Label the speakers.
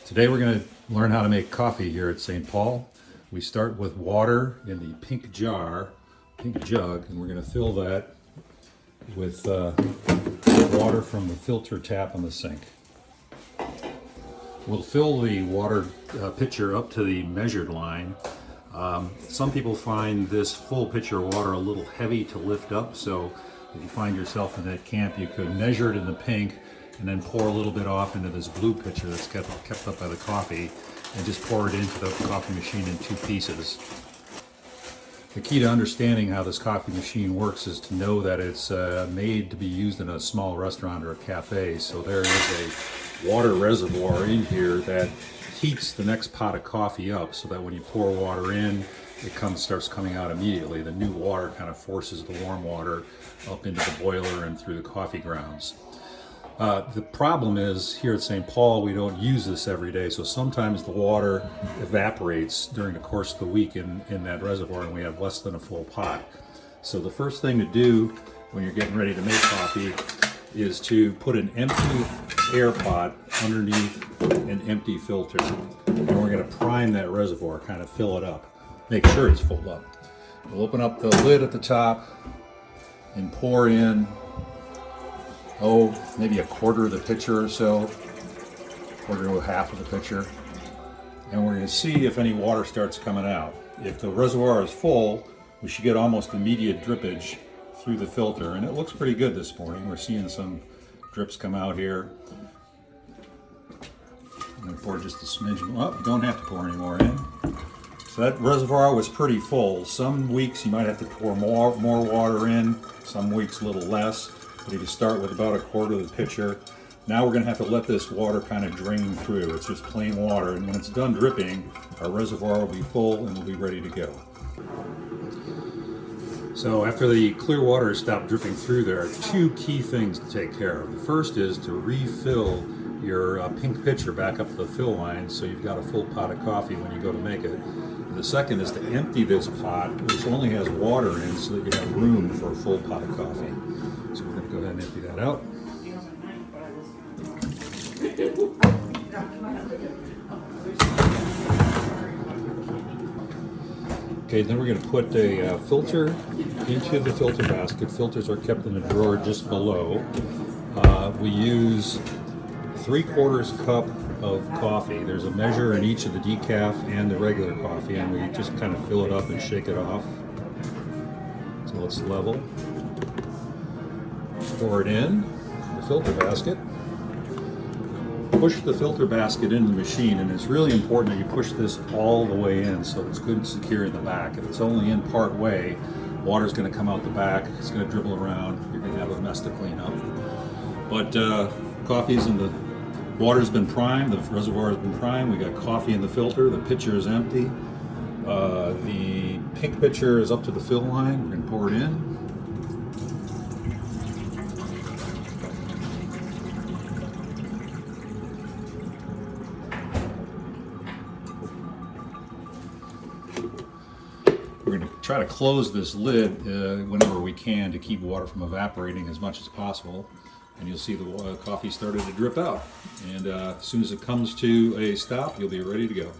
Speaker 1: Today we're going to learn how to make coffee here at St. Paul. We start with water in the pink jug, and we're going to fill that with water from the filter tap on the sink. We'll fill the water pitcher up to the measured line. Some people find this full pitcher of water a little heavy to lift up, so if you find yourself in that camp, you could measure it in the pink and then pour a little bit off into this blue pitcher that's kept up by the coffee, and just pour it into the coffee machine in two pieces. The key to understanding how this coffee machine works is to know that it's made to be used in a small restaurant or a cafe. So there is a water reservoir in here that heats the next pot of coffee up, so that when you pour water in, it starts coming out immediately. The new water kind of forces the warm water up into the boiler and through the coffee grounds. The problem is, here at St. Paul, we don't use this every day, so sometimes the water evaporates during the course of the week in that reservoir, and we have less than a full pot. So the first thing to do when you're getting ready to make coffee is to put an empty air pot underneath an empty filter. And we're going to prime that reservoir, kind of fill it up. Make sure it's full up. We'll open up the lid at the top and pour in maybe a quarter of the pitcher or so, quarter to a half of the pitcher, and we're going to see if any water starts coming out. If the reservoir is full, we should get almost immediate drippage through the filter, and it looks pretty good this morning. We're seeing some drips come out here. I'm going to pour just a smidge. You don't have to pour any more in. So that reservoir was pretty full. Some weeks you might have to pour more water in, some weeks a little less. But if you start with about a quarter of the pitcher, now we're going to have to let this water kind of drain through. It's just plain water, and when it's done dripping, our reservoir will be full and we'll be ready to go. So after the clear water has stopped dripping through, there are two key things to take care of. The first is to refill your pink pitcher back up to the fill line so you've got a full pot of coffee when you go to make it. And the second is to empty this pot, which only has water in, so that you have room for a full pot of coffee. So we're going to go ahead and empty that out. Okay, then we're going to put a filter into the filter basket. Filters are kept in a drawer just below. We use 3/4 cup of coffee. There's a measure in each of the decaf and the regular coffee, and we just kind of fill it up and shake it off until it's level. Pour it in the filter basket. Push the filter basket into the machine, and it's really important that you push this all the way in so it's good and secure in the back. If it's only in part way, water's going to come out the back, it's going to dribble around, you're going to have a mess to clean up. But coffee's in the water's been primed, the reservoir has been primed, we got coffee in the filter, the pitcher is empty. The pink pitcher is up to the fill line, we're going to pour it in. We're going to try to close this lid whenever we can to keep water from evaporating as much as possible. And you'll see the coffee started to drip out. And as soon as it comes to a stop, you'll be ready to go.